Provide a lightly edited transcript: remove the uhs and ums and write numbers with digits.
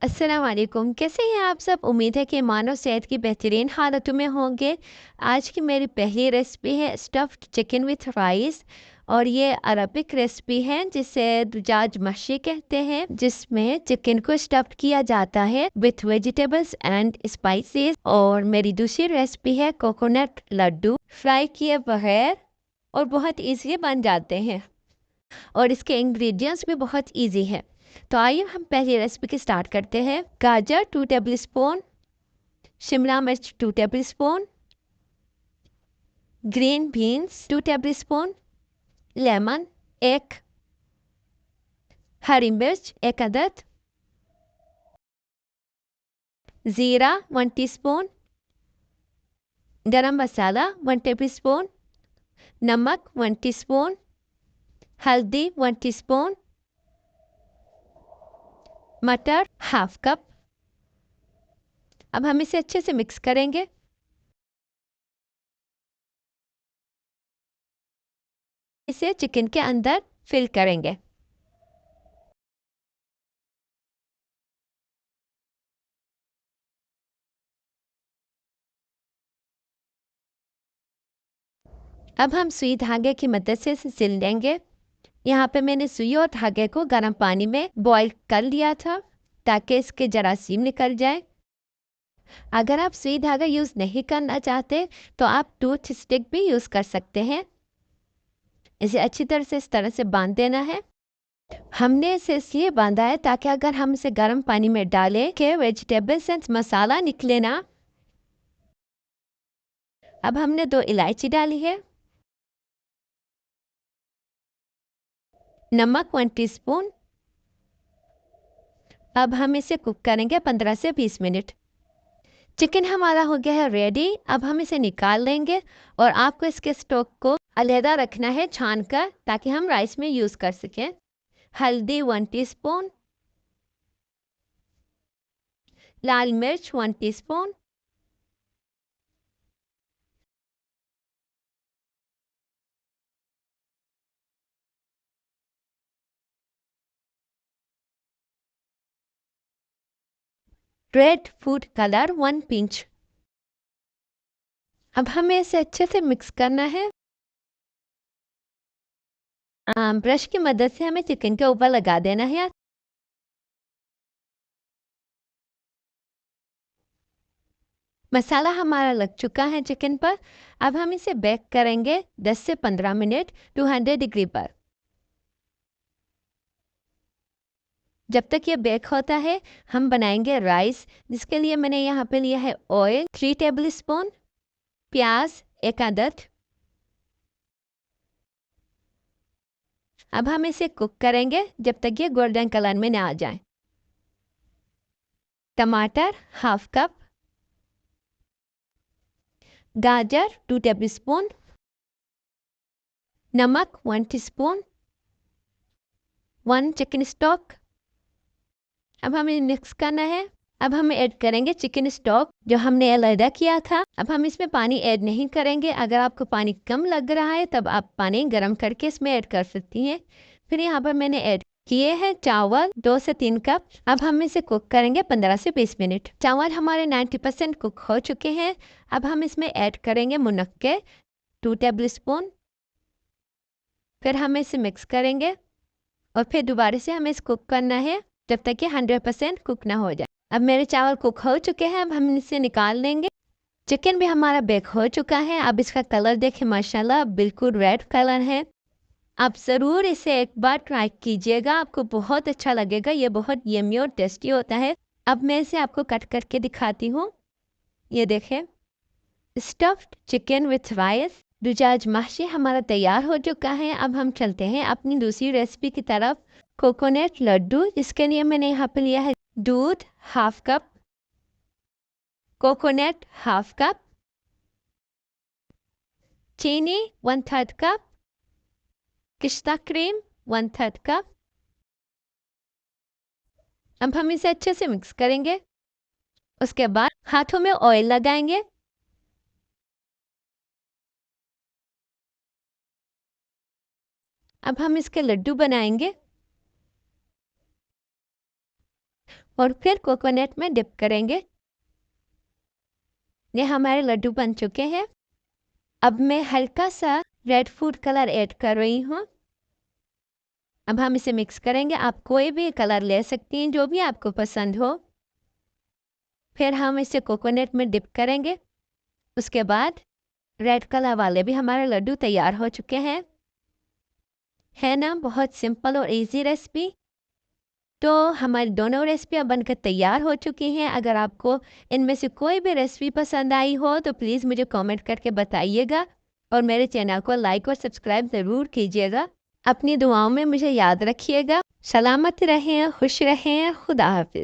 अस्सलाम वालेकुम। कैसे हैं आप सब? उम्मीद है कि मानव सेहत की बेहतरीन हालतों में होंगे। आज की मेरी पहली रेसिपी है स्टफ़्ड चिकन विथ राइस और ये अरबिक रेसिपी है जिसे दुजाज मशी कहते हैं, जिसमें चिकन को स्टफ़्ड किया जाता है विथ वेजिटेबल्स एंड स्पाइसेस। और मेरी दूसरी रेसिपी है कोकोनट लड्डू, फ्राई किए बगैर और बहुत ईज़ी बन जाते हैं और इसके इंग्रेडिएंट्स भी बहुत इजी है। तो आइए हम पहली रेसिपी की स्टार्ट करते हैं। गाजर 2 टेबल स्पून, शिमला मिर्च 2 table spoon, green beans 2 table spoon, lemon 1, हरी मिर्च 1 अदद, ज़ीरा 1 टीस्पून, गरम मसाला 1 टेबल स्पून, नमक 1 टीस्पून, हल्दी 1 टीस्पून, मटर हाफ कप। अब हम इसे अच्छे से मिक्स करेंगे। इसे चिकन के अंदर फिल करेंगे। अब हम सुई धागे की मदद से इसे सिल लेंगे। यहाँ पे मैंने सुई और धागे को गर्म पानी में बॉईल कर लिया था ताकि इसके जरासीम निकल जाए। अगर आप सुई धागा यूज़ नहीं करना चाहते तो आप टूथ स्टिक भी यूज़ कर सकते हैं। इसे अच्छी तरह से इस तरह से बांध देना है। हमने इसे इसलिए बांधा है ताकि अगर हम इसे गर्म पानी में डालें कि वेजिटेबल्स एंड मसाला निकले ना। अब हमने 2 इलायची डाली है, नमक 1 टीस्पून। अब हम इसे कुक करेंगे 15 से 20 मिनट। चिकन हमारा हो गया है रेडी। अब हम इसे निकाल लेंगे और आपको इसके स्टॉक को अलहदा रखना है छान कर, ताकि हम राइस में यूज़ कर सकें। हल्दी 1 टीस्पून, लाल मिर्च 1 teaspoon, red food colour 1 pinch. अब हमें इसे अच्छे से मिक्स करना है। ब्रश की मदद से हमें चिकन के ऊपर लगा देना है। मसाला हमारा लग चुका है चिकन पर। अब हम इसे बेक करेंगे 10 से 15 मिनट 200 डिग्री पर। जब तक ये बेक होता है हम बनाएंगे राइस, जिसके लिए मैंने यहाँ पे लिया है ऑयल 3 टेबल स्पून, प्याज 1 अदद। अब हम इसे कुक करेंगे जब तक ये गोल्डन कलर में ना आ जाए। टमाटर हाफ कप, गाजर 2 टेबल स्पून, नमक 1 टीस्पून, 1 चिकन स्टॉक। अब हमें मिक्स करना है। अब हम ऐड करेंगे चिकन स्टॉक जो हमने अलहदा किया था। अब हम इसमें पानी ऐड नहीं करेंगे। अगर आपको पानी कम लग रहा है तब आप पानी गर्म करके इसमें ऐड कर सकती हैं। फिर यहाँ पर मैंने ऐड किए हैं चावल 2 से 3 कप। अब हम इसे कुक करेंगे 15 से 20 मिनट। चावल हमारे 90% कुक हो चुके हैं। अब हम इसमें ऐड करेंगे मुनक्के 2 टेबल स्पून। फिर हम इसे मिक्स करेंगे और फिर दोबारा से हमें इसे कुक करना है जब तक कि 100% कुक ना हो जाए। अब मेरे चावल कुक हो चुके हैं। अब हम इसे निकाल लेंगे। चिकन भी हमारा बेक हो चुका है। अब इसका कलर देखें, माशाल्लाह बिल्कुल रेड कलर है। आप ज़रूर इसे एक बार ट्राई कीजिएगा, आपको बहुत अच्छा लगेगा। ये बहुत यम्मी और टेस्टी होता है। अब मैं इसे आपको कट करके दिखाती हूँ। ये देखें, स्टफ्ड चिकन विथ राइस दुजाज महशी हमारा तैयार हो चुका है। अब हम चलते हैं अपनी दूसरी रेसिपी की तरफ, कोकोनट लड्डू। जिसके लिए मैंने यहाँ पे लिया है दूध half cup, coconut half cup, चीनी 1/3 कप, पिस्ता क्रीम 1/3 कप। अब हम इसे अच्छे से मिक्स करेंगे। उसके बाद हाथों में ऑयल लगाएंगे। अब हम इसके लड्डू बनाएंगे और फिर कोकोनट में डिप करेंगे। ये हमारे लड्डू बन चुके हैं। अब मैं हल्का सा रेड फूड कलर ऐड कर रही हूँ। अब हम इसे मिक्स करेंगे। आप कोई भी कलर ले सकती हैं जो भी आपको पसंद हो। फिर हम इसे कोकोनट में डिप करेंगे। उसके बाद रेड कलर वाले भी हमारे लड्डू तैयार हो चुके हैं। है ना बहुत सिंपल और इजी रेसिपी। तो हमारी दोनों रेसिपियाँ बनकर तैयार हो चुकी हैं। अगर आपको इनमें से कोई भी रेसिपी पसंद आई हो तो प्लीज़ मुझे कमेंट करके बताइएगा और मेरे चैनल को लाइक और सब्सक्राइब ज़रूर कीजिएगा। अपनी दुआओं में मुझे याद रखिएगा। सलामत रहें, खुश रहें। खुदा हाफिज़।